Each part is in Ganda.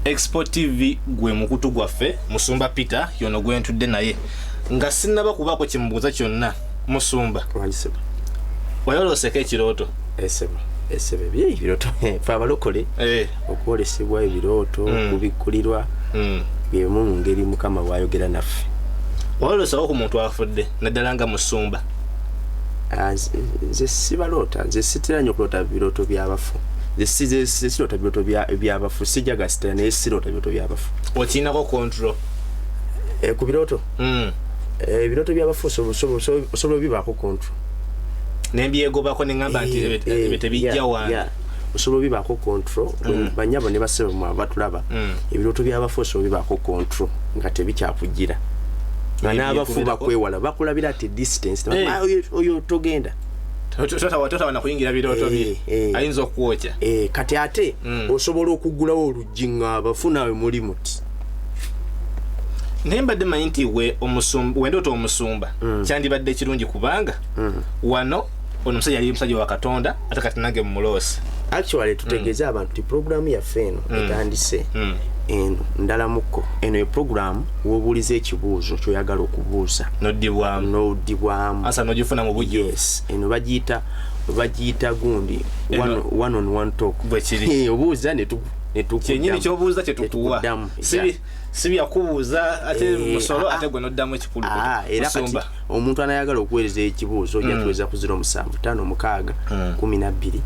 Export TV gwe mukutu gwaffe Musumba Peter yono gwe ntudde naye nga sinnaba kubaako kimubuuza kyonna. Musumba Wanjiseba wayoloseka ekirooto esebe bye ebirooto fa abalokole okwolesebwa ebirooto kubikkulirwa byemu mu ngeri Mukama wayogera naffe. Wayolosako ku muntu afudde naddala nga Musumba? Nze sibaloota, nze sitera nnyo kulota birooto by'abafu. Nze sirota birooto by'abafu, sijaga sitera naye sirota birooto by'abafu. Okiinako control ku birooto? Ebirooto by'abafu osobola bibaako control. Nembyegobako ne ngamba nti ebyo tebijja wange. Osobola bibaako control. Banyabo ne basebe mu abatulaba. Ebirooto by'abafu osobola bibaako control nga tebikyakugira. N'abafu bakwewala bakulabira ati distance. Oyo togenda. Tota wana kuyingira birooto bye. Ayinza okuwokya. Kati ate osobola okuggulawo oluggi ng'abafu naawe muli muti. Nembadde manyi nti wendoota omusumba kyandibadde kirungi kubanga wano ono musajja yali musajja wa Katonda ate kati nange mumuloosa. Actually tutegeeza abantu ti programu yaffe eno etandise eno ndalamuko eno program wobuliza ekibuuzo kyoyagala okubuuza n'oddibwamu asa n'ogifuna mu bujjo. Yes, eno bagiyita gundi one on one talk bwe kiri obuuza kyenyini kyobuuza kyetukuwa sibi yakubuuza ate musolo ate gwe noddamu ekikulu. Era kati omuntu anayagala okuweereza ekibuuzo ojja tuweza ku 075 12 96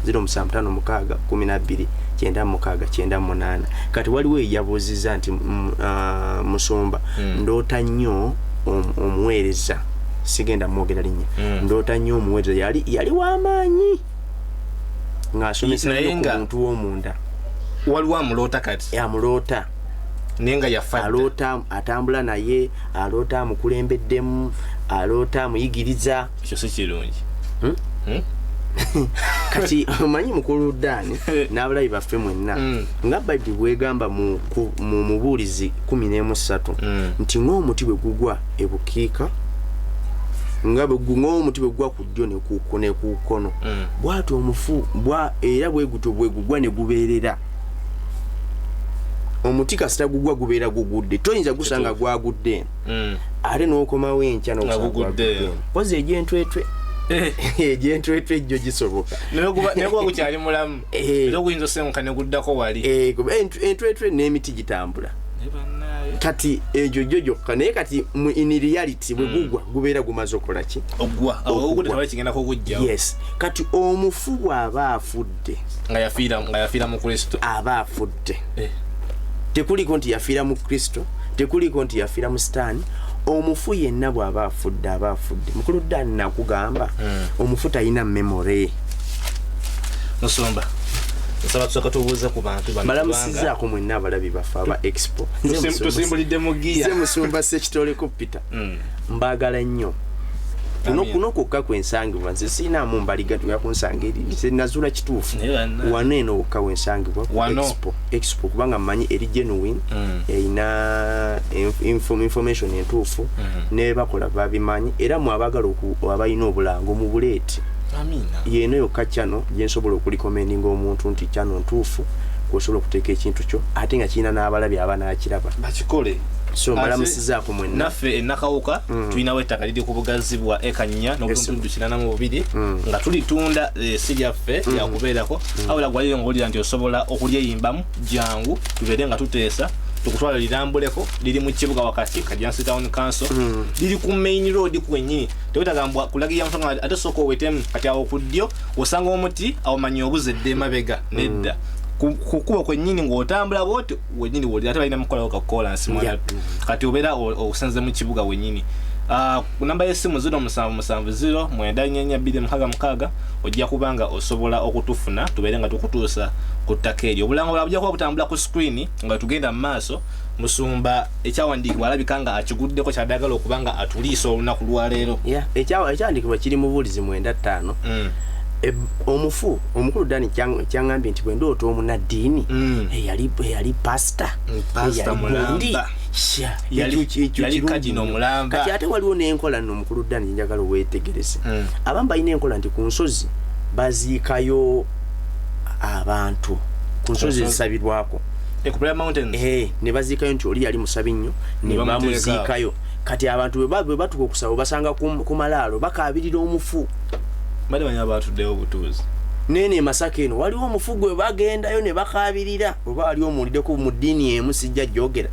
075 12 96 kati waliwo eyabuuziza nti Musumba ndoota nnyo omuweereza sigenda mwogera linnya ndoota nnyo omuweereza yali w'amaanyi ng'asomesa ku muntu w'omunda. Waliwo amuloota kati? Amuloota nenga yafadda aloota atambula naye aloota amukulembeddemu aloota amuyigiriza. Ekyo si kirungi. Kati omanyi mukulu Dani n'abalabi baffe mwenna nga Bayibuli bwegamba mu Mubuulizi 13 nti ng'omuti bwe gugwa ebukiika nga ng'omuti bwe gugwa ku ddyo ne ku kkono bw'atyo omufu era bwe gutyo bwe gugwa ne gubeerera. Omuti kasita gugwa gubeera gugudde toyinza gusanga gwagudde ate n'okomawo enkya n'ogugudde pozi egy'entwetwe egy'entwetwe ejjo gisoboka naye guba gukyali mulamu era oguyinza osenguka ne guddako wali entwetwe n'emiti gitambula. Kati egyo jjo gyokka naye kati in reality bwe gugwa gubeera gumaze okukola ki? Yes, kati omufu bw'aba afudde nga yafiira mu Kristo aba afudde. Tekuliko nti yafiira mu Kristo, tekuliko nti yafiira mu Sitaani. Omufu yenna bw'aba afudde aba afudde. Mukulu Dani nakugamba omufu talina memory. Musumba nsaba tusooka tubuuza ku bantu bano balamusizaako mwenna abalabi baffe aba Expo. Tusimbulidde mu giya. Nze Musumba Sekitoleko Peter mbaagala nnyo. Kuno kwokka kwensangibwa nze siinaamu mbaligatuya kunsanga eri nze nazuula kituufu wano eno wokka wensangibwa Expo kubanga mmanyi eri genuine erina information entuufu ne bakola babimanyi era mwabaagala abalina obulango mu buleeti. Yeeno yokka kyano gyensobola okulikomendinga omuntu nti kyano ntuufu kwosobola okuteeka ekintu kyo ate nga kirina n'abalabi abanaakiraba bakikole. So malamusizaako mwenna naffe enakawuka tulinawo ettaka liri ku bugazi bwa ekanya n'obutundu 82 nga tulitunda si lyaffe lyakubeerako awula gwalire ng'olira nti osobola okulyeyimbamu jangu tubeere nga tuteesa tukutwala lirambuleko liri mu kibuga wakati Kajansi Town Council liri ku main road kwennyini tewetagambwa kulagira nsonga ate sooka owetemu kati awo ku ddyo osanga omuti awo manyi obuzedde emabega nedda kukuba kwennyini ng'otambula bwoti wennyini woli ate balina mukola Coca-Cola nsimwana kati obeera osenze mu kibuga wennyini. Ku namba y'essimu 0770 942 ojja kubanga osobola okutufuna tubeere nga tukutuusa ku ttaka eryo. Obulango bwabwe bujja kuba butambula ku screen nga tugenda mu maaso. Musumba ekyawandiikibwa alabika nga akiguddeko kyadagala okubanga atuliisa olunaku lwaleero. Ekyawandiikibwa kiri mu Buulizi 9:5. Omufu omukulu Dani kyangambye nti bwe ndoota omunaddiini yali pasita mulamba yali kajino mulamba. Kati ate waliwo n'enkola nno omukulu Dani njagala weetegereze. Abamu balina enkola nti ku nsozi baziikayo abantu ku nsozi ezisabirwako ne baziikayo nti oli yali musabi nnyo ne bamuziikayo kati abantu bwe batuka okusaba basanga ku malaalo bakaabirira omufu nene Masaka eno waliwo omufu gwe bagendayo ne bakaabirira oba wali omuwuliddeko mu ddiini emu sijja gyogera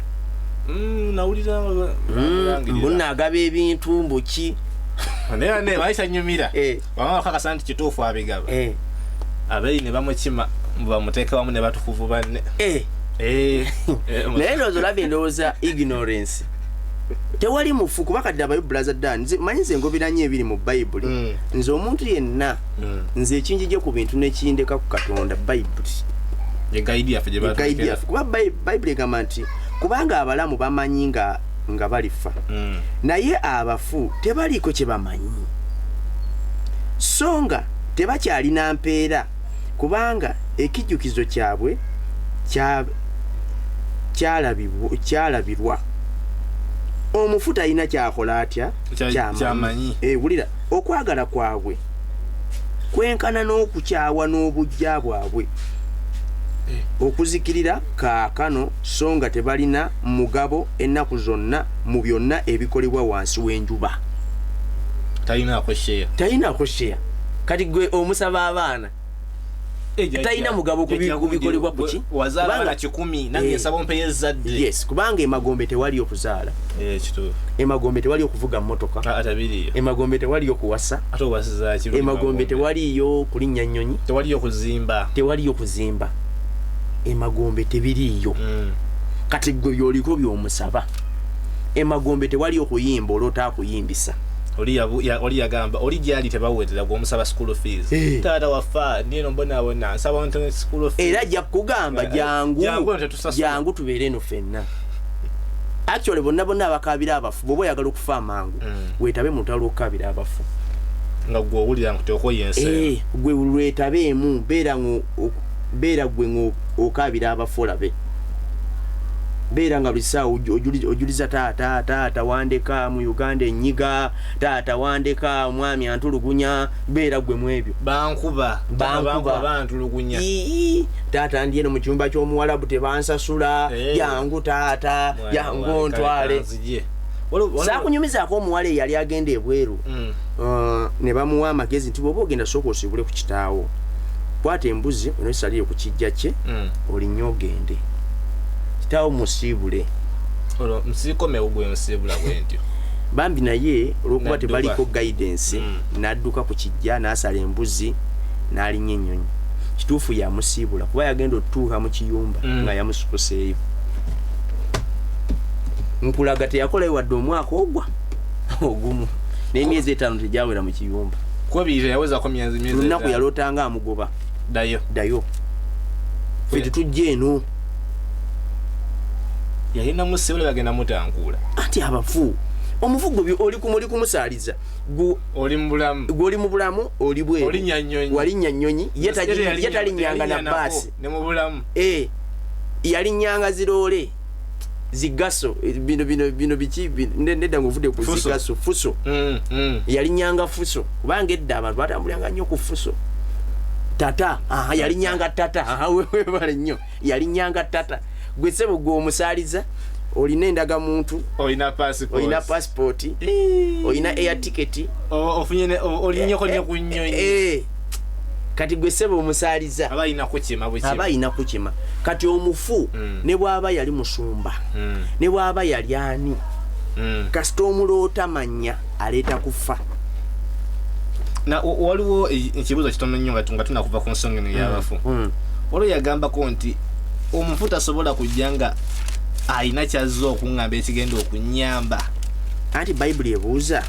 mbona agaba ebintu mbuki ne baisa nyumira bamama kakasa nti kituufu abigaba abeyi ne bamukima bamuteeka wamu ne batukuvu banne naye lozo labye ndowooza ignorance tewali mufu kuba kati abayo brother Dan manyi nze ngobiranye ebiri mu Bible nze omuntu yenna nze ekinjije ku bintu nekindeka ku Katonda Bible ye guide yafe je batulekera kuba Bible egamba nti kubanga abalamu bamanyi nga balifa naye abafu tebaliko kye bamanyi songa tebakyalina mpeera kubanga ekijjukizo kyabwe kyalabirwa omufu talina kyakola atya kyamanyi wulira okwagala kwabwe kwenkana n'okukyawa n'obujja bwabwe okuzikirira kaakano songa tebalina mugabo ennaku zonna mu byonna ebikolebwa wansi w'enjuba talinako share kati gwe omusaba abaana talina mugabo kubikolebwa kuki wazala 10 nange nsaba ompeyo ezzadde yes kubanga emagombe tewali okuzaala kituufu emagombe tewali okuvuga mmotoka atabiriyo emagombe tewali okuwasa ate obasiza ki emagombe tewaliyo kulinnya nnyonyi tewali okuzimba emagombe tebiriyo kati gwe byoliko byomusaba emagombe tewali okuyimba olwotakuyimbisa oli yagamba oli gyali tebawetera gwomusaba school fees taata wafa ndieno mbona nsaba internet school fees era ajja kugamba jangu tubeere eno fenna actually bonna abakabira abafu bwoba oyagala okufa amangu wetabe mu lutalo okukabira abafu nga gwe owulira nti okoyense gwe lwetabeemu beera gwe okabira abafu olabe beera nga bulisaawo ojuliza taata wandeka mu Uganda enyiga taata wandeka omwami antulugunya beera gwe mu ebyo bankuba bantulugunya taata ndieno mu kyumba ky'omuwalabu tebansasula yangu taata yangu ntwale saakunyumizaako omuwala eyali agenda ebweru ne bamuwa amagezi nti bwoba ogenda sooka osibule ku kitaawo kwata embuzi onesalire ku kijja kye olinnyo ogende kitaawo musiibule msikomeo gwe nsibula bwentyo bambi naye olwokuba tebaliko guidance n'adduka ku kijja n'asala embuzi n'alinnya ennyonyi kituufu yamusiibula kuba yagenda otutuuka mu kiyumba nga yamusukuseeyo nkulaga teyakolayo wadde omwaka ogumu n'emyezi 5 tegyawera mu kiyumba lunaku yalootanga amugoba dayo fe tetujja eno yalina musibula yagenda mutangula ati abafu omufu gwe oli kumusaaliza oli mu bulamu oli bwe walinnya nnyonyi yetalinyanga na baasi ne mu bulamu yalinyanga ziroole zigaso bino biki nedda ng'ovudde ku zigaso fuso yalinyanga fuso kubanga edda abantu batambulanga nnyo ku fuso tata yalinyanga tata webale nnyo yalinyanga tata gwe sebo gwe omusaaliza olina endagamuntu olina passport olina air ticket olinyeko ne ku nnyonyi kati gwe sebo omusaaliza abayina kukima kati omufu ne bw'aba yali musumba ne bw'aba yali ani kasita omuloota manya aleeta kufa na waliwo ekibuuzo kitono nnyo nga tunakuva ku nsonga eno y'abafu waliwo yagambako nti omufu tasobola kujja nga alina kyazza okuŋŋamba ekigenda okunyamba anti bayibuli ebuuza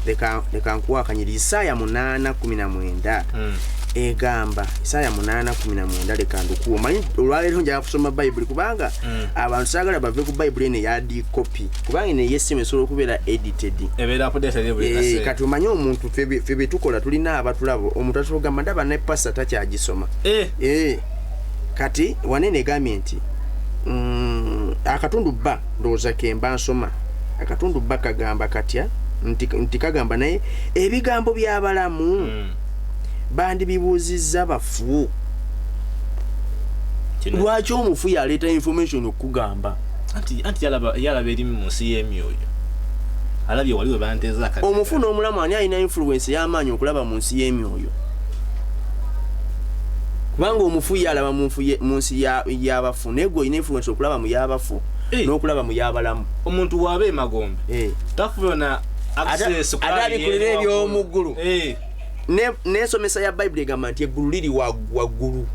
leka nkuwakanyiri Isaaya 8:19 egamba Isaaya 8:19 leka ndukuwa manyi olwaleero njaga kusoma bayibuli kubanga abantu saagala bave ku bayibuli eno yadi copy kubanga eno yesimu esobola okubeera edited kati omanyi omuntu febe tukola tulina abatulabo omuntu atugamba ndaba ne pasta takyagisoma kati wanene egambye nti akatundu bba ndowooza kemba nsoma akatundu bba kagamba katya nti kagamba naye ebigambo by'abalamu bandibibuuzizza bafu lwaki omufu yaleeta information okugamba anti yalaba eri mu nsi y'emyoyo alabye waliwe banteeza akati omufu n'omulamu ani alina influence y'amaanyi okulaba mu nsi y'emyoyo kubanga omufu yalaba mu nsi y'abafu naye gwe olina influence okulaba mu y'abafu n'okulaba mu y'abalamu omuntu waaba emagombe tafuna access atabikulira ebyomuggulu n'ensomesa ya bayibuli egamba nti eggulu liri waggulu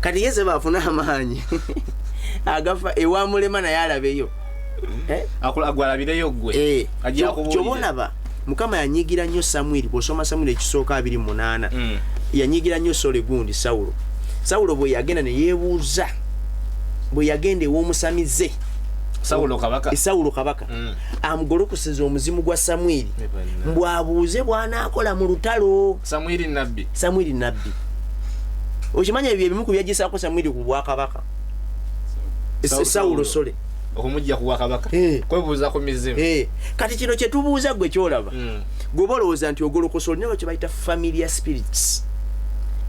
kati yese bafuna amaanyi agafa ewamulema naye alabeyo agwalabireyo gwe kyobolaba mukama yanyigira nnyo Samwiri bw'osoma Samwiri ekisooka 28 yanyigira nnyo Sole gundi Sawulo bwe yagenda ne yeebuuza bwe yagenda ew'omusamize Sawulo kabaka amugolokoseza omuzimu gwa Samwiri mbwabuuze bw'anaakola mu lutalo Samwiri nabbi okimanya ebyo ebimu ku byagisaako Samwiri ku bwakabaka Sawulo Sole okumujja ku bwakabaka kwebuuza ku mizimu kati kino kye tubuuza gwe kyolaba gwe bolowooza nti ogolokosa olina kye bayita familiar spirits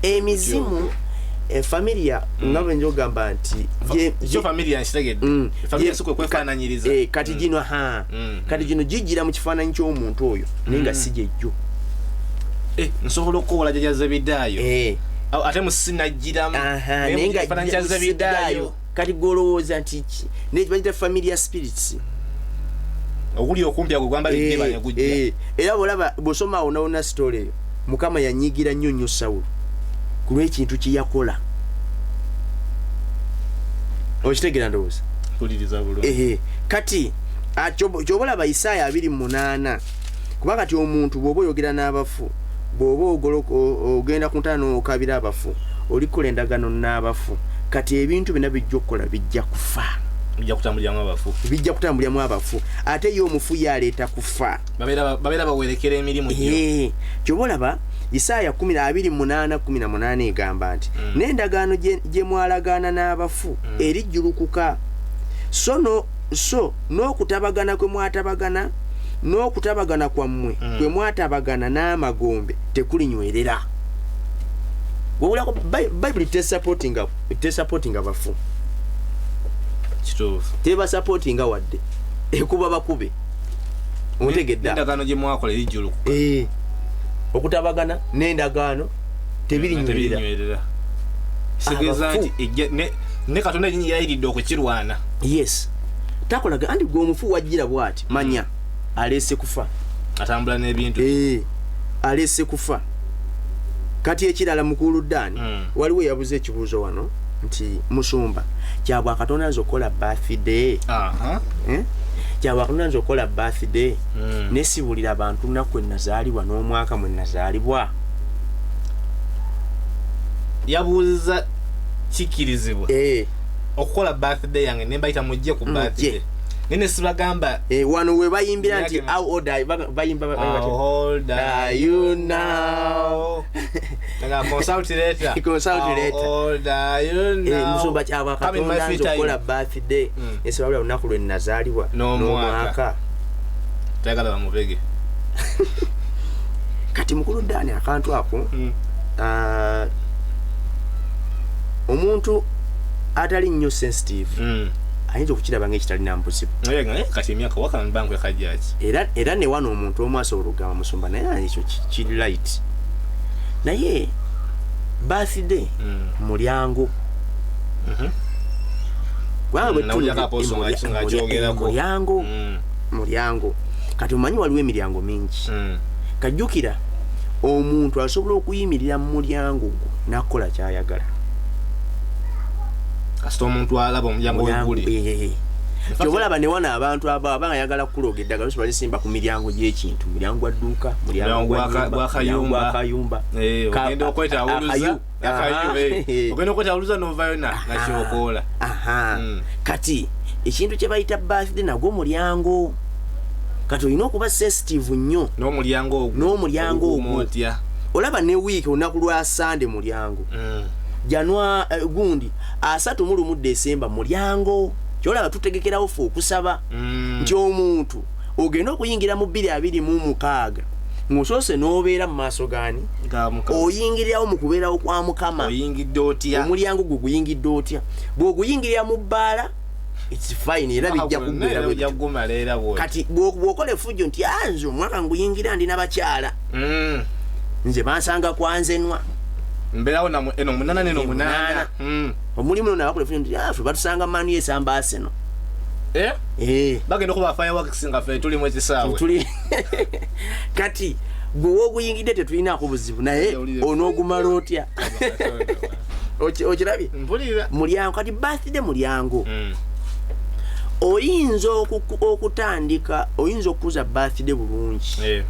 emizimu familia nga bwe njogamba nti familia nkitegedde familia sikwe kwefaananyiriza kati gino kati gino gijjira mu kifaananyi ky'omuntu oyo naye nga si gyejjo nsobola okukowola jaja Zebedaayo ate musinajjiramu naye nga kifaananyi kya Zebedaayo kati golowooza nti ki naye kibayita familiar spirits oguli okumpi ago gwambalidde banyagujja era bwolaba bw'osoma awo nawona story eyo Mukama yanyigira nnyo Sawulo ku lw'ekintu kye yakola okitegeera ndowooza kuliriza bulungi kati kyobolaba Isaaya 28 kuba kati omuntu bw'oba oyogera n'abafu bw'oba ogenda ku ntano okabira abafu olikola endagaano n'abafu kati ebintu bina bijja okukola bijja kufa bijja kutambuliramu abafu ate ye omufu yaleeta kufa babeera bawerekera emirimu gyo kyobolaba Isaaya 28:18 egamba nti n'endagaano gye mwalagaana n'abafu erijjulukuka so n'okutabagana kwe mwatabagana n'okutabagana kwammwe kwe mwatabagana n'amagombe tekulinywerera wabulako Bible tesupportinga bafu kituufu teba supportinga wadde ekuba bakube otegedda endagaano gye mwakola erijjulukuka okutabagana n'endagaano tebirinywerera sigeza nti ne Katonda yennyini yayiridde okukirwana yes takolaga andi gwe omufu wajjira bw'ati manya aleese kufa atambula n'ebintu aleese kufa kati ekirala mukulu Ddaani waliwo yabuze ekibuuzo wano nti musumba kyabwa Katonda nze okola birthday kyabwa Katonda nze okola birthday nesibulira abantu nnaku ennazaalibwa n'omwaka mwe nnazaalibwa yabuuza kikirizibwa okukola birthday yange ne mbayita mujje ku birthday nene sibagamba wano we bayimbira nti how old are you now nga consult later how old are you now musumba kyabwa Katonda nze okola birthday esibabula lunaku lwe nnazaalibwa n'omwaka tagala bamubege kati mukulu Ddaani akantu ako omuntu atali nnyo sensitive ayinza okukiraba ng'ekitalina mbuzibu kati emyaka wakambangu ekajjaki era ne wano omuntu omu asobola okugamba musumba naye ekyo kiri light naye birthday mulyango mulyango kati omanyi waliwo emiryango mingi kajjukira omuntu asobola okuyimirira mu mulyango gwo n'akola kyayagala kasita omuntu alaba omulyango w'egguli kyobalaba ne wana abantu abanga yagala kukuloga eddagala lusi balisimba ku miryango gy'ekintu mulyango gwa dduuka mulyango gw'akayumba ogenda okwetawuluza n'ovayo nakyokoola kati ekintu kye bayita birthday nagwo mulyango kati olina okuba sensitive nnyo n'omulyango ogwo olaba ne wiiki olunaku lwa Sande mulyango gundi 31 Desemba mulyango kyolaba tutegekerawo fe okusaba nti omuntu ogenda okuyingira mu 2026 ng'osoose n'obeera mu maaso gaani oyingirirawo mu kubeerawo kwa Mukama oyingidde otya omulyango gwe guyingidde otya bw'oguyingirira mu bbaala it's fine era bijja kuggumira kati bw'okola effujjo nti nze omwaka nguyingira ndi n'abakyala nze bansanga kwanzenwa mbeerawo eno munana neno munana omulimu nona bakola effujjo nti ffe batusanga manu yesamba Arsenal bagenda okuba fireworks nga ffe tulimu ekisaawe kati gwe wooguyingidde tetulinaako buzibu naye onoogumala otya okirabye mulyango kati birthday mulyango oyinza okutandika oyinza okukuza birthday bulungi naye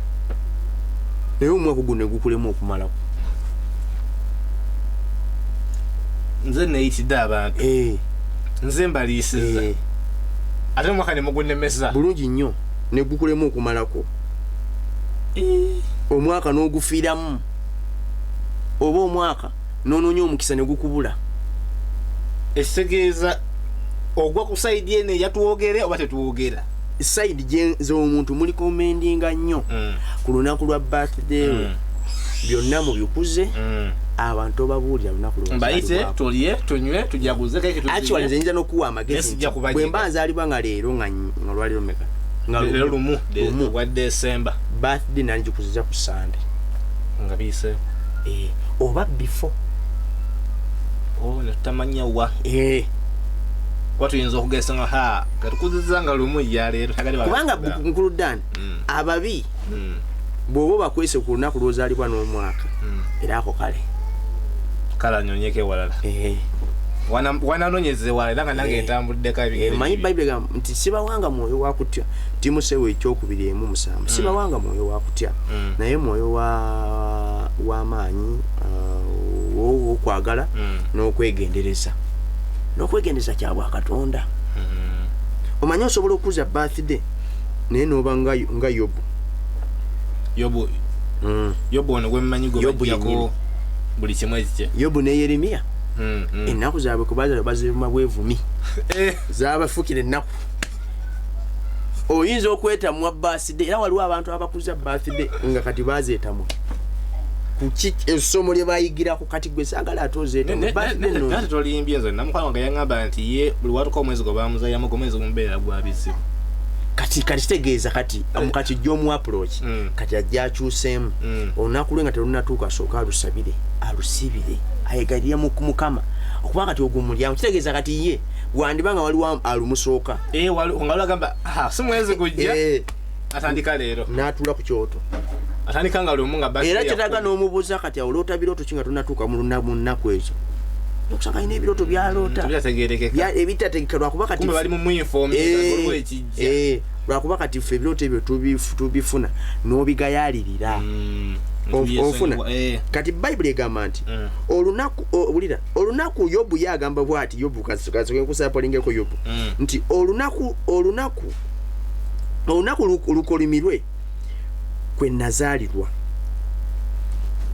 omwaka guno gukulemu okumalako nze neyitidde abantu nze mbaliisiza ate omwaka ne mugunemesa bulungi nnyo ne gukulemu okumalako omwaka n'ogufiiramu oba omwaka n'onoonya omukisa ne gukubula ekitegeeza ogwa ku sayidi eno eyatuwogere oba tetuwogera sayidi z'omuntu muli komendinga nnyo ku lunaku lwa birthday byonna mubikuze abantu obabuulira lunaku mbayite tulye tunywe tujaguze actually nze njja n'okuwa amagezi bwe mba nzaalibwa nga leero nga lwaliro meka leero lumu wa December birthday nanjikuziza ku Sunday nga bise oba before netutamanya wa watuyinza okugesa nga katukuziza nga lumu ya leero kubanga nkulu Dan ababi bw'oba bakwese ku lunaku lw'ozaalibwa n'omwaka era ako kale anyonyeke walala wananonyeze wala era nga nange entambudde kabi manyi Bible gamba nti sibawanga mwoyo wa kutya Timoseewo ekyokubiri 1:7 sibawanga mwoyo wa kutya naye mwoyo w'amaanyi w'okwagala n'okwegendereza kya bwa Katonda omanyi osobola okuza birthday naye n'oba nga Yobu ono gwe mmanyi gwe bajjako buli kimu ekikye Yobu ne Yeremiya ennaku zaabwe kubaza baziruma bwevumi zaabafukira ennaku oyinza okwetamwa birthday era waliwo abantu abakuza birthday nga kati bazeetamwa kuki essomo lye bayigirako kati gwe saagala atozeetamwa tolimbye nze namukwano wange yaŋŋamba nti ye buli watuka omwezi gwe bamuzayamu omwezi gumubeera gwabizibu kati kitegeeza kati mukati gy'omu approach kati ajja akyuseemu olunaku lwe nga terunatuuka sooka alusibire ayegalire mu Mukama okuba kati ogwo mulyango kitegeeza kati ye wandibanga waliwo alumusooka nga lagamba si mwezi gujja atandika leero n'atuula ku kyoto atandika nga lumu nga era kyetaga n'omubuuza kati oloota birooto ki nga tonatuuka mu nnaku ekyo okusanga alina ebirooto byaloota ebitategeka lwakuba kati lwakuba kati ffe ebirooto ebyo tubifuna n'obigayaalirira ofuna kati Bible egamba nti olunaku Yobu yagamba bw'ati Yobu kasokenkusapolingeko Yobu nti olunaku lukolimirwe kwe nazaalirwa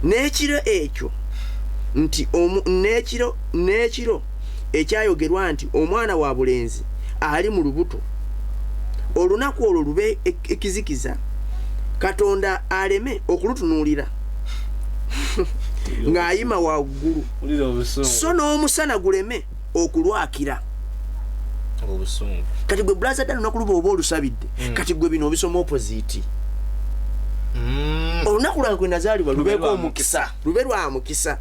n'ekiro ekyo nti n'ekiro ekyayogerwa nti omwana wa bulenzi ali mu lubuto olunaku olwo lube ekizikiza Katonda aleme okulutunuulira ng'ayima waggulu so n'omusana guleme okulwakira kati gwe blaza ddala olunaku luba oba olusabidde kati gwe bino obisoma opposite olunaku lwange kwe nazaalibwa lubeeko omukisa lube lwa mukisa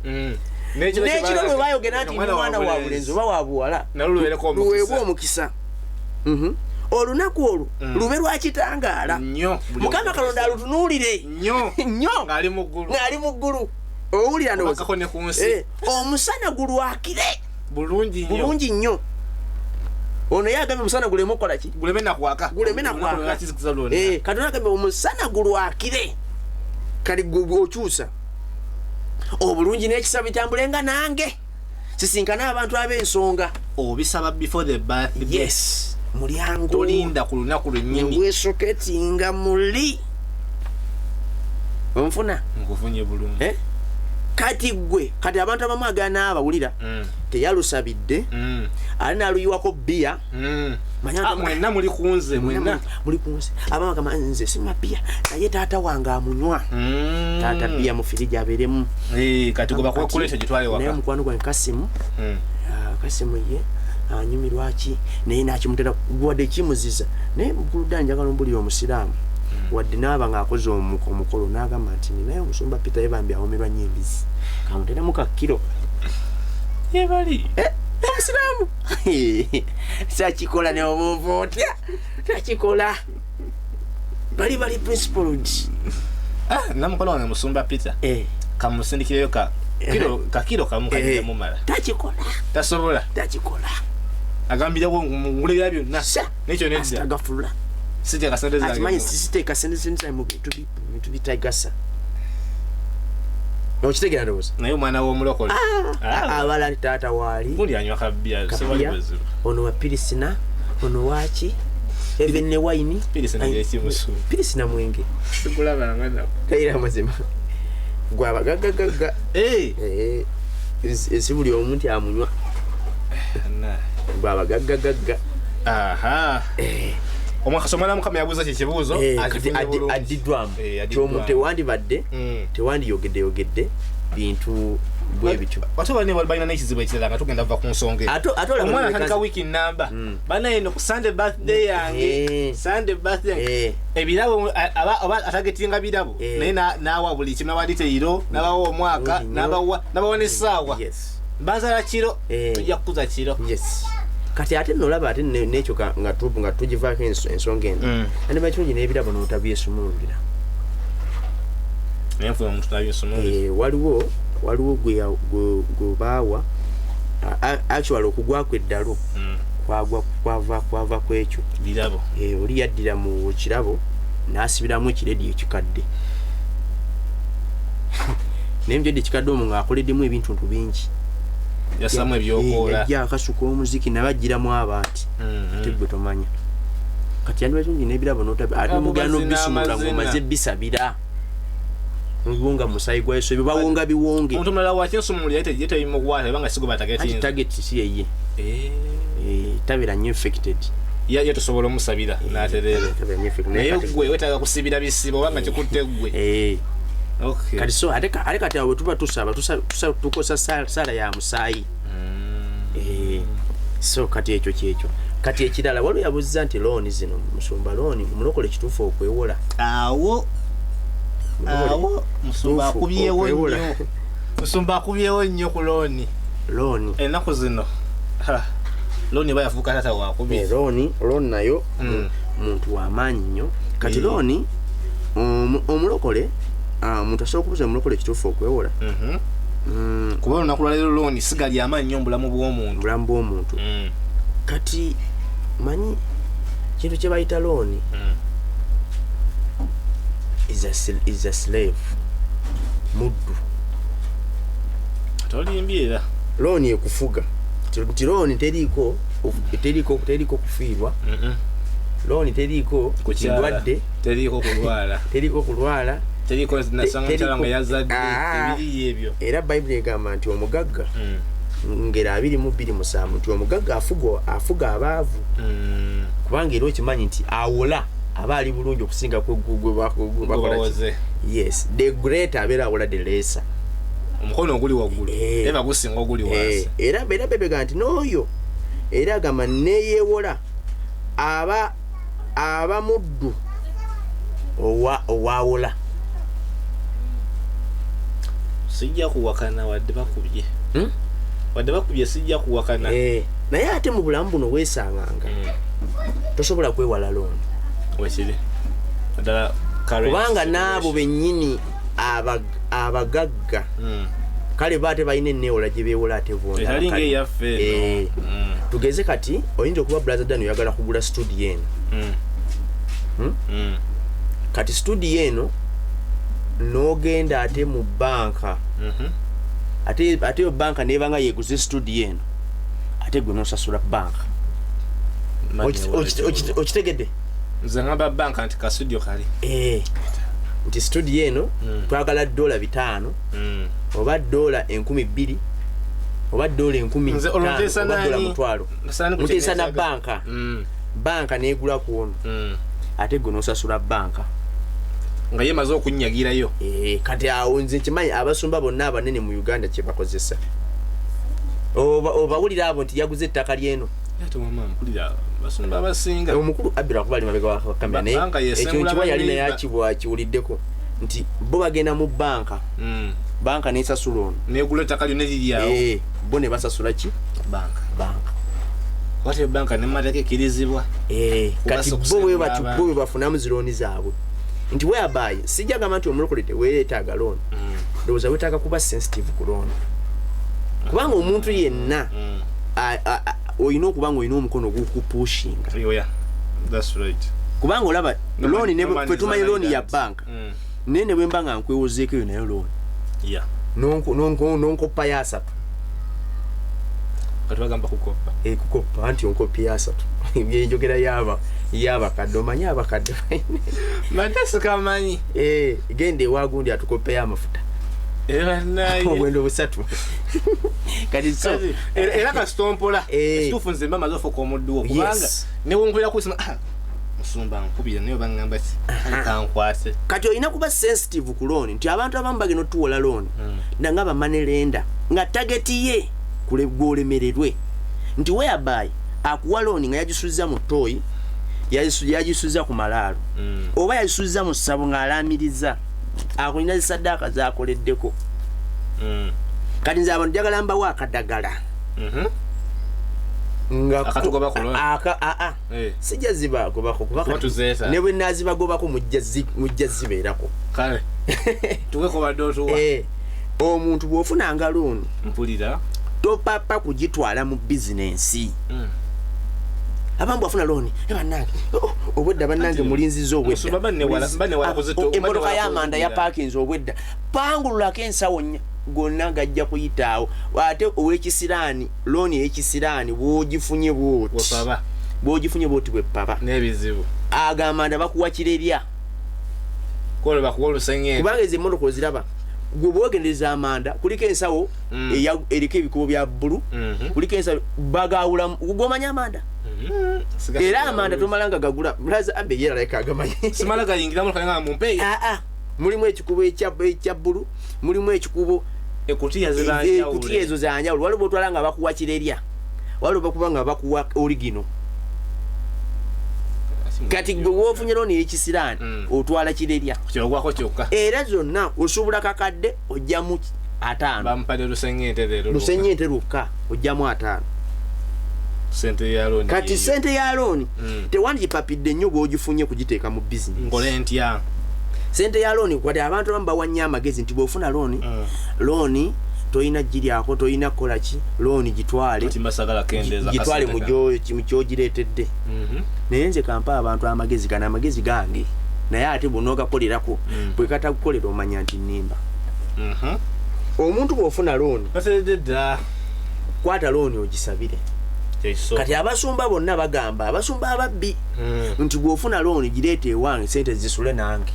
n'ekiro lwe bayogera nti mwana wa bulenzi oba wa buwala luweebwa omukisa olunaku olwo lube lwakitangaala Mukama Katonda alutunuulire nnyo ng'ali mu ggulu owulira ndowooza omusana gulwakire bulungi nnyo ono yagambye omusana guleme okukola ki guleme nakwaka Katonda agambye omusana gulwakire kali okyusa obulungi n'ekisa bitambulenga nange sisinkana abantu ab'ensonga obisaba before the birthday yes mulyango tolinda ku lunaku lwennyini weesoketinga muli onfuna nkufunye bulungi kati gwe kati abantu abamu agana abawulira teyalusabidde ali naluyiwako bia manya mwenna muli kunze abamagamba nze sima bia naye taata wange amunywa taata bia mu firiji aberemu kati goba kukuleta gitwale waka naye mukwano gwa Kasimu Kasimu ye anyumirwa ki naye nakimutera gwadde kimuziza naye mukuluda njagala mbuli omusiraamu wadde naaba ng'akoze omukolo n'agamba nti naye omusumba Peter yebambi awomerwa nnyo embizi kamuteremu ka kiro yebali omusiraamu sakikola ne obuva otya sakikola bali principled namukola wange musumba Peter kamusindikireyo kakiro kamu kajja mumala takikola tasobola takikola agambirawo ngulira byonna nekyo nedda astagfirullah sije kasende zange atimanyi sisiteeka sente zinza mu bintu bitagasa okitegera ndowooza naye omwana w'omulokole abala ali taata waali gundi anywa kabya sebali bwezibu ono wa pirisina ono waki even ne wine pirisina yekimusu pirisina mwenge sigulaba ngana kaira mazima gwaba gaga esi buli omuntu amunywa gwaba gaga omwaka somala mukama yabuuza kikibuuzo adidwamu kyomuntu tewandiyogedde bintu bwe bityo ate bane balina n'ekizibu ekirala nga tugenda va ku nsonga omwana atandika wiiki namba banaye no ku Sunday birthday yange Sunday birthday ebirabo aba atagetinga birabo naye nawa buli kimu nawali teiro nabawa omwaka nabawa n'essaawa banzala kiro tujja kukuza kiro kati ate nolaba ate nekyo nga tugivaako ensonga eno andi bakirungi n'ebirabo n'otabyesumululira waliwo gwe baawa actually okugwako eddalo kwava kwekyo birabo oli yaddira mu kirabo n'asibiramu ekiredi ekikadde naye mujedi ekikadde omwo ng'akoleddemu ebintu bingi yasamu ebyokola yajja akasuka omuziki nabagiramu abaati ate gwe tomanya kati yandi bakirungi n'ebirabo ate omugano bisumula ng'omaze bisabira ngunga musayi gwa Yesu bibawonga biwonge omuntu mulala wa Yesu muli yete yimugwata banga sigoba target si yeye tabira nnyo infected ya tosobola omusabira n'aterere naye gwe wetaaga kusibira bisibo banga kikutte gwe okay kati so ate kati awo tuba tusaba tukosa sala ya musayi so kati ekyo kyekyo kati ekirala waliwo yabuuza nti looni zino musumba looni mulokole kituufu okwewola awo musumba akubyewo nnyo ku looni ennaku zino looni bayafuuka tata wakubye looni nayo muntu w'amaanyi nnyo kati looni omulokole omuntu asobola okubuuza omulokole kituufu okwewola kuba olunaku lwaleero looni sigali amaanyi nnyo mu bulamu bw'omuntu kati manyi kintu kye bayita looni is a slave muddu tolimbyera looni ekufuga nti looni teriiko kufiirwa looni teriiko kindwadde teriiko kulwala teriiko nasanga nga yazadde ebiri ebyo era bayibuli egamba nti omugagga ngera 22:7 nti omugagga afuga abaavu kubanga era okimanyi nti awola aba ali bulungi okusinga gwe yes the great abeera awola the lesser omukono oguli waggulu eba gusinga oguli wansi era bebega nti n'oyo era agamba neyeewola aba muddu owawola sijja kuwakana wadde bakubye sijja kuwakana naye ate mu bulamu buno weesanganga tosobola kwewala looni wekiri kubanga n'abo bennyini abagagga kale baate balina enneewola gye beewola ate bona tugeze kati oyinza okuba brother Dan oyagala kugula studio eno kati studio eno n'ogenda ate mu banka ate yo banka nebanga yeguze studio eno ate gwe nosasula banka okitegedde nze ngamba banka nti ka studio kali nti studio eno twagala $5 oba $2,000 oba $10,000 oba $1,000 mutesa na banka banka negula ku ono ate gwe nosasula banka nga yemaze okunyagirayo kati awo nze kimanyi abasumba bonna abanene mu Uganda kye bakozesa obawulira abo nti yaguze ettaka lyeno ate mama mpulira basumba abasinga omukulu abira kubali mabega wa kamera ne ekyo kiba yali naye akibwa kiwuliddeko nti bo bagenda mu banka banka nesasula ono negula ettaka lyonna liryawo bo ne basasula ki banka wate banka ne mateke kirizibwa kati bo we bafunamu zilooni zaabwe nti whereby sijagamba nti omulokolede weetaaga loan ndowooza weetaaga kuba sensitive ku loan kubanga omuntu yenna oyina okuba nga olina omukono ogukupushinga kubanga olaba loan ffe tumanyi loan ya banka naye ne bwe mba nga nkwewozeeko eyo nayo loan nonkoppa ya 3 katubagamba kukopa kukopa anti onkopi ya 3 byenjogera yabakadde omanyi abakadde matesikamanyi gende ewagundi atukopeyo amafuta obwendo 3 kati so era kasitompola ekituufu nze mba maze ofuuka omudduwo kubanga newonkwera kusima musumba nkubira naye bangamba ki kankwase kati olina kuba sensitive ku loan nti abantu abamu bagenda otuwola loan nga bamanerenda nga tageti ye kulegolemererwe nti whereby akuwa loan nga yagisuliza mu toyi yagisuliza ku malaalo oba yagisuliza mu ssabo ng'alaamiriza akulina zisaddaaka zakoleddeko kati nze abantu njagala mbawo akadagala sijja zibagobako ne bwe naazibagobako mujja zibeerako omuntu bw'ofunanga loan mpulira topapa kugitwala mu bizinensi abamu bwafuna loan bannange obwedda bannange mulinziza obwedda emmotoka y'amanda ya parkins obwedda pangululako ensawo gonna gajja kuyitaawo ate ow'ekisiraani loan ey'ekisiraani bw'ogifunye bw'oti bwepapa n'ebizibu agamanda bakuwa kirerya kubanga ezo emmotoka oziraba gwe bwogendereza amanda kuliko ensawo eriko ebikubo bya bbulu kuliko ensawo bagawula gomanya amanda era amanda tomalanga gagula mulaza abe yera like agamanyi simala gayingira mu kanga mumpe mulimu ekikubo ekya bbulu mulimu ekikubo ekutiya ezo zanjawulo waliwo otwalanga bakuwa kirerya waliwo bakubanga bakuwa original kati gwe wofunye loan y'ekisiraani otwala kirerya kyogwako kyokka era zonna osubula kakadde ojjamu 5 bampadde lusenyente lukka ojjamu 5 sente ya loan kati sente ya loan tewandipapidde nnyo bw'ogifunye kugiteeka mu business ngole ntya sente ya loan kwade abantu abamu bawanya amagezi nti bw'ofuna loan toyina giryako toyina kukola ki loan gitwale mu kyogireetedde naye nze kampa abantu amagezi gana amagezi gange naye ate bw'onoogakolerako bwe katakukolera omanya nti nnimba omuntu bw'ofuna loan kwata loan ogisabire kati abasumba bonna bagamba abasumba ababbi nti bw'ofuna loan gireete ewange sente zisule nange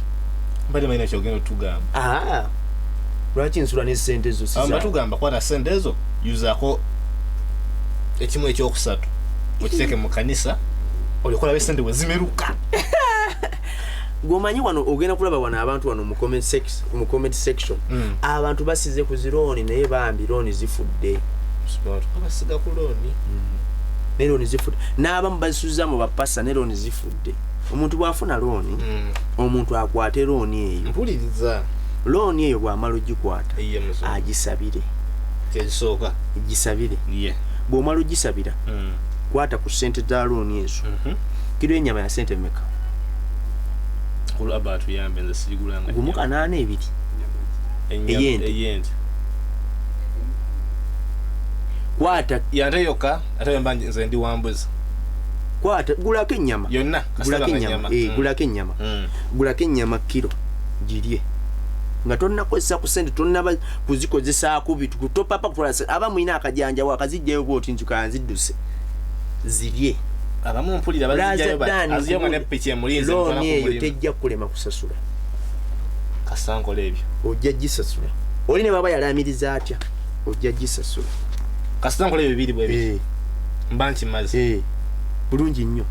lwaki nsula n'esente zo batugamba kwata sente ezo yuzaako ekimu ekyokusatu okiteeke mu kanisa olikola besente bwe zimeruka gwomanyi wano ogenda kulaba wano abantu wano mu comment section abantu basize ku zirooni naye bambi looni zifudde abasiga ku looni ne looni zifudde n'abamu bazisuza mu bapasa ne looni zifudde omuntu bw'afuna looni omuntu akwate looni eyo mpuliriza loan eyo bw'amala ogikwata agisabire ekisooka gisabire bw'omala ogisabira kwata ku ssente za loan ezo kiro ennyama ya ssente mmeka gumu 82 eyente kwata yante yokka ate mba nze ndi wambuzi kwata gulako ennyama yonna gulako ennyama gulako ennyama kiro girye nga tonnakozesa ku sente tonnaba kuzikozesaako bitu kutopapa kutwala aba mwina akajanja wakazijjayo bwoti nzukanzidduse zirye abamu mpulira bazijjayo ne piki emulinzi looni eyo tejja kulema kusasula kasankola ebyo ojja gisasula oli ne baba yalamiriza atya ojja gisasula kasita nkole bibiri bwe mba nkimaze bulungi nnyo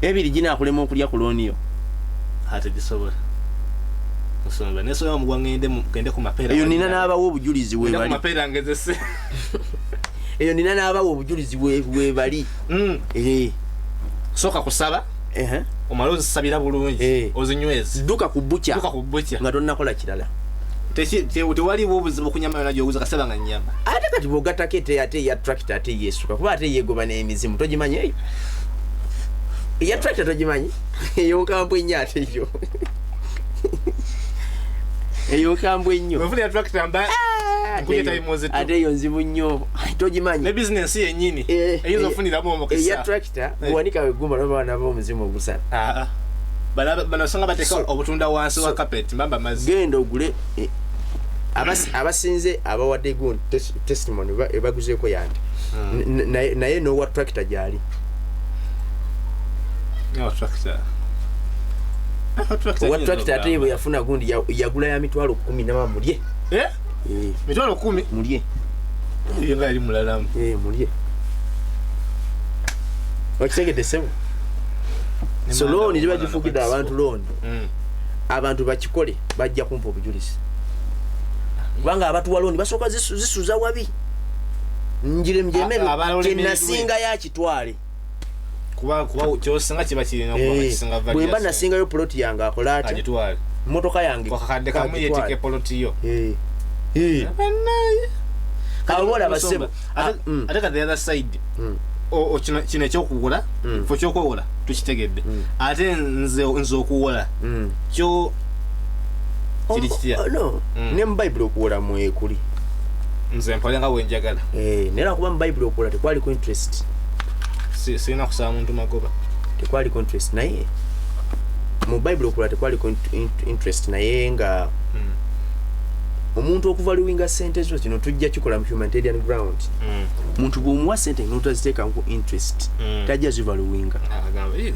ebiri ginaakulema okulya ku looniyo ate gisobola nsonga nesobola mu ngende ku mapeera eyo nina n'abawo obujulizi we bali mapeera ngezese eyo nina n'abawo obujulizi we bali soka kusaba omala ozisabira bulungi ozinywezi duka ku butya nga tonnakola kirala tewaliwo obuzibu ku nyama yona gyoguza kasaba nga nyama ate kati bw'ogattako ate eya tractor ate yeesuka kuba ate yeegoba n'emizimu togimanyi eyo eya tractor togimanyi eyo nkambwe nnyo ate yo eyo nkambwe nnyo ate eyo nzibu nnyo togimanyi ne bizinensi yennyini eyinza ofuniramu omukisa eya tractor bwewanika weggumba noba banaba omuzimu ogusala banosanga bateeka obutunda wansi wa carpet mbamba mazzi genda ogule abasinze abawadde gundi testimony ebaguzeeko yanti naye n'owa tractor gyali owa tractor ate bwe yafuna gundi yagula ya mitwalo 10 nama mulye mitwalo 10 mulye nga yali mulalamu mulye wakitegedde sebo so looni ziba zifukidde abantu looni abantu bakikole bajja kumpa obujulizi kubanga abatuwa looni basooka zisuza wabi njire mjemero kyenasinga yakitwale kuba kyosinga kiba kirina okuba kisinga value bwemba nasinga yo plot yange akola ati agitwale motoka yange kakadde kamu yetike plot yo kawola basebo ate the other side kino ekyokugula fo kyokwowola tukitegedde ate nze okuwola kyo kiri kitya ne mu Bible okuwola mwekuli nze mpale nga bwenjagala nera kuba mu Bible okuwola tekwaliko interest sirina kusaba muntu magoba tekwaliko interest naye mu Bible okuwola tekwaliko interest naye nga omuntu okuvaluinga sente zo kino tujja kikola mu humanitarian ground muntu bw'omuwa sente n'otaziteeka nku interest tajja zivaluinga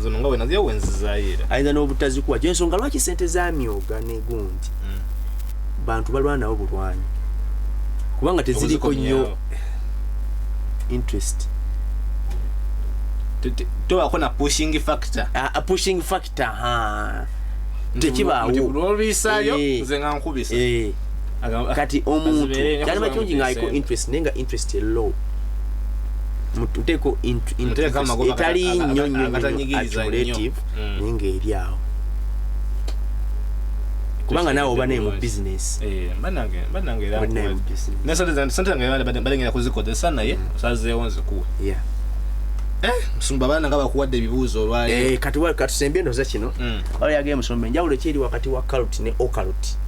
zono nga wenaziyo wenzizayira ayinza n'obutazikuwa kyo ensonga lwaki sente za myoga n'egundi bantu balwana nabo bulwanyi kubanga teziriko nnyo interest tobako na pushing factor pushing factor tekibaawo olwisayo nze nga nkubisa kati omuntu kyali makirungi ng'aliko interest naye nga interest low muteeko etali nnyo accumulative naye ng'eri awo kubanga naawe oba naye mu business sente nange balengera kuzikozesa naye osazeewo nzikuwe musumba abaana nga bakuwadde ebibuuzo olwali kati tusembye endoza kino wala yagee musumba enjawulo kyeri wakati wa carrot ne ocarrot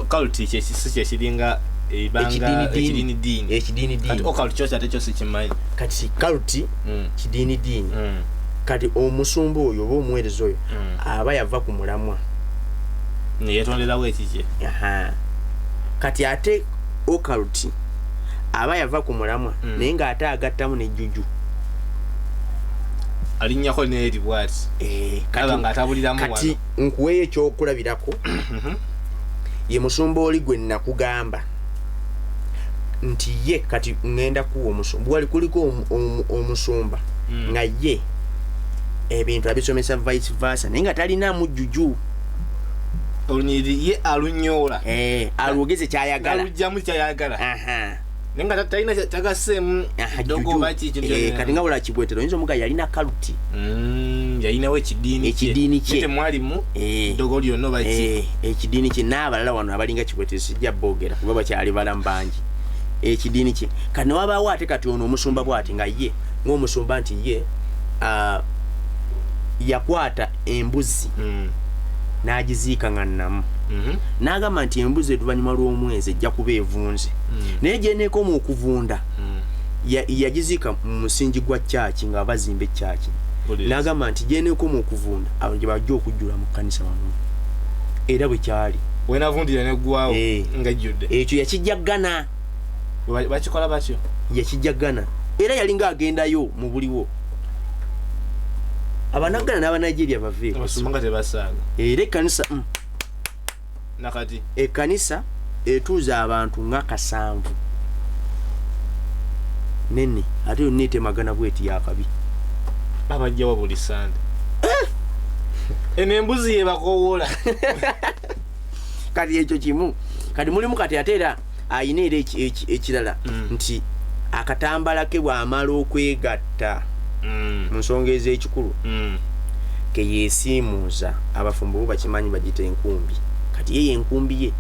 carrot kyekiringa ebanga ekidini kati ocarrot kyosi ate kyosi kimanyi kati carrot kidini dini kati omusumba oyo oba omuweereza oyo aba yava ku mulamwa neyetonderawo ekikye kati ate ocarrot aba yava ku mulamwa naye ng'ate agattamu n'ejjuju alinnyako neeri bwati nga atabuliramu kati nkuweeyo ekyokulabirako ye musumba oli gwe nakugamba nti ye kati ngenda kuwa omusumba wali kuliko omusumba nga ye ebintu abisomesa vice versa naye nga talinaamu jjuju olunyiri ye alunyoola alwogeze kyayagala alugjamu kyayagala nenga talina tagaseemu dogo baki kati nga wala kibwetero yinza omuga yalina kaluti yalinawo ekidiini kye temwalimu dogo lyonna baki ekidiini kye n'abalala wano abalinga kibwetero sijja boogera kuba bakyali balamu bangi ekidiini kye kati newabaawo ate kati ono omusumba bwati nga ye ng'omusumba nti ye yakwata embuzi n'agiziika nga nnamu n'agamba nti embuzi etuvanyuma lw'omwezi ejja kuba evunze naye gyeneekoma okuvunda yagiziika mu musingi gwa kyaki nga bazimba ekyaki n'agamba nti gyeneekoma okuvunda abo gye bajja okujjula mu kkanisa wano era bwe kyali wenavundira neggwawo ngajjudde ekyo yakijjaggana bakikola batyo yakijjaggana era yalinga agendayo mu buliwo abanagana n'aba Nigeria baveeko abasumanga tebasaaga era ekkanisa nakati ekkanisa etuuza abantu nga 7 nene ate yonna etemagana bweti yakabi babajjawo buli sande eno embuzi yebakowola kati ekyo kimu kati mulimu kati ate era ayina era ekirala nti akatambala ke bw'amala okwegatta mu nsonga ez'ekikulu ke yeesiimuuza abafumbo bo bakimanyi bagita enkumbi kati ye enkumbi ye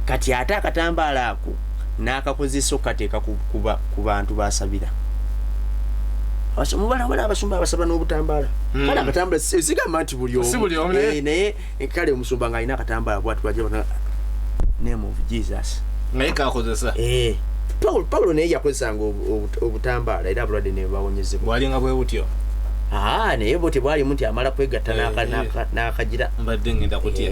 kati ate akatambala ako n'akakozesa okateeka ku bantu basabira mubalabala abasumba abasaba n'obutambala kale akatambala sigamba nti buli omu naye kale omusumba nga alina akatambala bwatubajja name of Jesus naye kakozesa Paulo naye yakozesanga obutambala era abulwadde ne bawonyezebwa bwalinga bwe butyo naye bwe tebwalimu nti amala kwegatta n'akagira mbadde ngenda kutya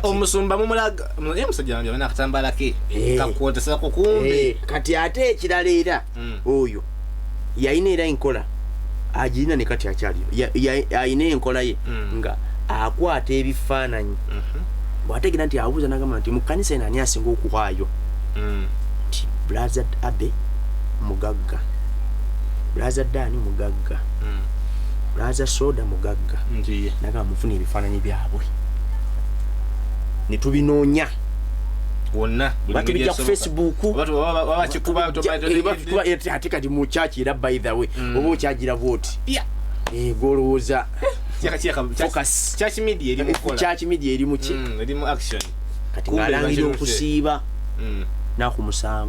omusumba mumulaga ye musajja wange bana akatambala ke kakwotesa ku kumbi kati ate ekirala era oyo yayina era enkola agirina ne kati akyaliyo ayina enkola ye nga akwata ebifaananyi bw'ategeera nti abuuza n'agamba nti mu kkanisa eno ani asinga okuwaayo nti Brother Abe mugagga, Brother Dani mugagga, Brother Soda mugagga, n'agamba mufune ebifaananyi byabwe ne tubinoonya wonna batubijja ku Facebook ate kati mu church era by the way oba okyagira bwoti golowooza church media eri mu ki eri mu action kati ng'alangira okusiiba naku 7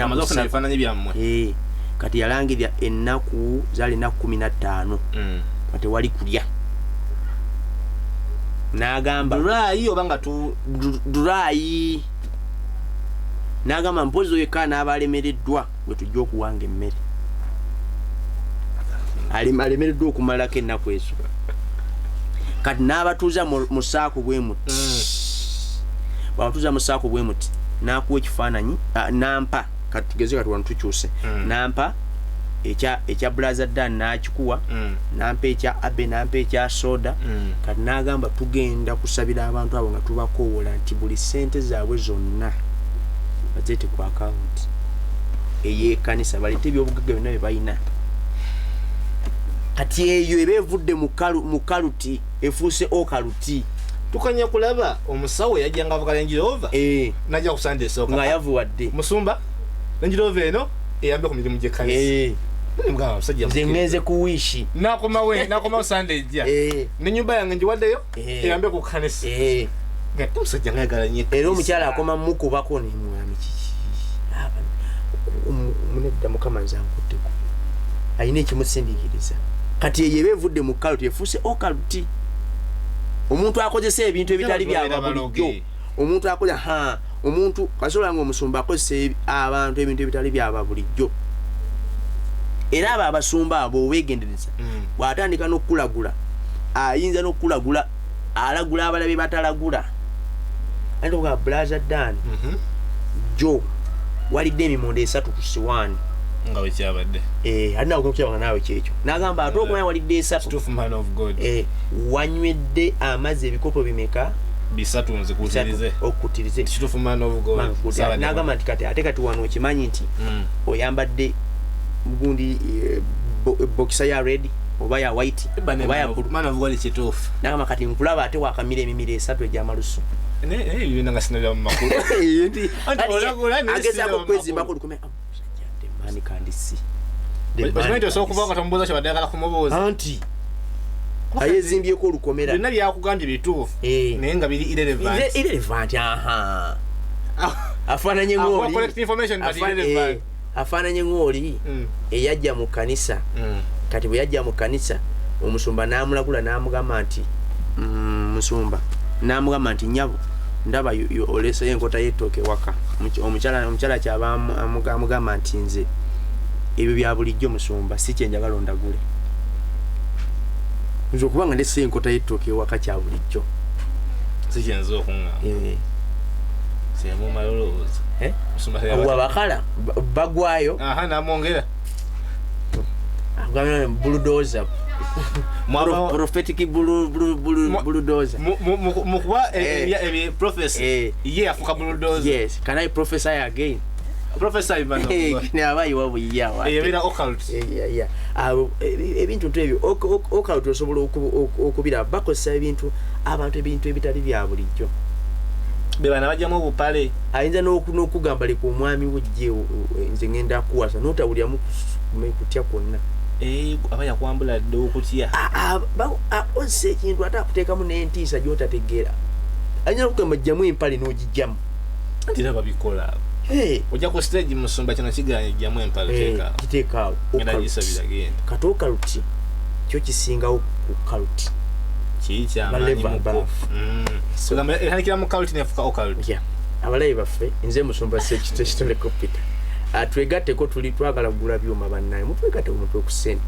amazokuna ebifaananyi byammwe kati yalangirira ennaku zaali ennaku 15 kati wali kulya n'agamba dulayi oba nga dulayi n'agamba mpozi oyo eka n'abalemereddwa bwe tujja okuwanga emmere alemereddwa okumalako ennaku ezo kati n'abatuuza mu saako bwe muti bwabatuuza mu saako bwe muti n'akuwa ekifaananyi nampa kati tugeze kati wano tukyuse nampa ekya Brother Dan n'akikuwa nampa ekya Abe nampa ekya Soda kati n'agamba tugenda kusabira abantu abo nga tubakoowola nti buli ssente zaabwe zonna bazete ku akawunti ey'ekkanisa balete ebyobugagga byonna bye balina kati eyo eba evudde mu kaluti efuuse okaluti tukanya kulaba omusawo yajjanga avuga Range Rover najja ku Sunday soka nga yavuwadde musumba Range Rover eno eyambe ku mirimu gy'ekkanisa mga musajja zengeze ku wishi nakoma Sunday jja ne nyumba yange njiwaddeyo eyambe ku kkanisa nga musajja ngayagala nnyo era omukyala akoma mukubako ne mwami kiki munedda mukama nzankutteko ayina ekimusindiikiriza kati eyo eba evudde mu kaluti efuuse okaluti omuntu akozesa ebintu ebitali byaba bulijjo omuntu akola omuntu kasobola nga omusumba akozesa abantu ebintu ebitali byaba bulijjo era abo abasumba abo obeegendereza bw'atandika n'okukulagula ayinza n'okukulagula alagula abalabe batalagula ate nga Brother Dan jo walidde emimondo 3 ku siwaani nga wekyabadde alina okukyabanga naawe kyekyo n'agamba ate okumanya walidde 3 wanywedde amazzi ebikopo bimeka 3 nzikutirize okutirize kituufu man of God n'agamba nti kati ate kati wano okimanyi nti oyambadde gundi boxer ya red oba ya white oba ya blue man of God kituufu n'agamba kati nkulaba ate wakamira emimiro 3 egy'amalusu ebyo nga sinabya mu makulu agezaako okwezimbako lukume mani kandisi okimanyi osobola okuva nga tomubuuza kyobadde ayagala kumubuuza anti ayezimbyeko olukomera byonna byakugambye bituufu naye nga biri irrelevant afaananye afaananye ng'oli eyajja mu kkanisa kati bwe yajja mu kkanisa omusumba n'amulagula n'amugamba nti musumba n'amugamba nti nyabo ndaba oleseyo enkota y'ettooke waka omukyala kyaba amugamba nti nze ebyo bya bulijjo musumba si kyenjagala ondagule nze okuba nga ndeseyo enkota y'ettooke ewaka kya bulijjo si kyenza okuŋŋamba semumala olowooza abakala bagwayo namwongera Kugamba bulldozer. Prophetic bulldozer. Mukuba ebi prophecy. Yeah, afuka bulldozer. Yes. Can I prophesy again? Prophesy bano. Neabayi wabuya wa. Ebira occult. Yeah. Ebintu ebyo occult osobola okubira bakozesa ebintu abantu ebintu ebitali bya bulijjo. Bebana bajjamu obupale. Ayinza n'okugamba leka omwami wujje nze ngenda kuwasa n'otawulyamu kutya kwonna. Abaya kwambula dde okutya. Ozza ekintu ate akuteekamu n'entiisa gy'otategeera. Ayinza okugamba jjamu empale n'ogijjamu. Era babikola. Ojja ku stage musumba kino kiganye jjamu empale teeka. Kiteekaawo. Ngenda gisabira genda. Kati okaluti kyo kisingawo ku kaluti. Chicha Sugamba ehanikira mu cult nefuka occult. Yeah. Abalayi baffe nze musumba sekitole kopita. Twegatteko tuli twagala kugula byuma bannaye. Mutwegatte omutwe ku ssente.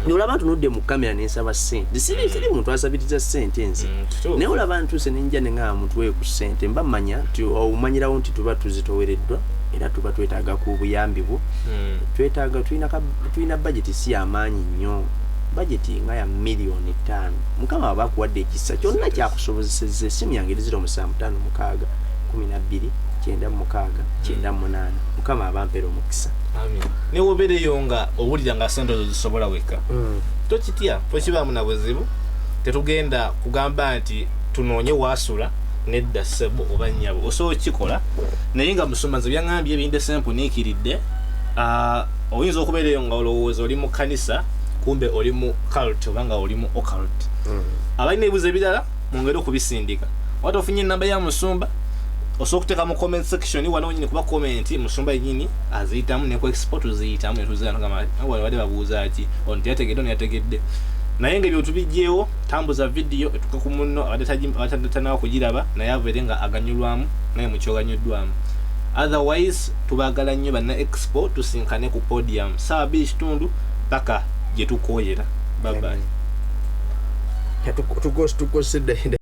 Nolaba tunudde mu kamera n'ensaba ssente. Siri muntu asabiriza ssente nze. Naye olaba ntuse ninja ne nga mutwe ku ssente. Mba mmanya omanyirawo nti tuba tuzitowereddwa era tuba twetaaga ku buyambi bwo. Twetaaga tulina budget si y'amaanyi nnyo. Budget nga ya milioni 5. Mukama abakuwadde ekisa kyonna kyakusobozesezza essimu yange 0756 12 96 98. Mukama abampera omukisa. Amen. Ne wobereyo nga owulira nga sente zisobola weka. Tokitya tokibamu na buzibu. Tetugenda kugamba nti tunoonye wasula nedda sebo oba nnyabo. Osobola kikola naye nga musomaze byangambye ebinde simple nikiridde. Oyinza okubeerayo nga olowooza oli mu kanisa kumbe oli mu cult obanga oli mu occult. Abalina ebibuzo ebirala mwongere okubisindika. Watu ofunye namba ya musumba osobola okuteeka mu comment section wano nyine kuba comment musumba yennyini aziyitamu ne ku export ziyitamu ne tuzira kama wale babuuza ati on teyategedde on yategedde. Naye nga ebyo tubijjeewo tambuza video etuka ku munno abatatanawo kugiraba naye aveere nga aganyulwamu naye mukyoganyuddwamu. Otherwise tubagala nnyo banna expo tusinkane ku podium saa 2 paka jetukoyera. Bye bye. Tukose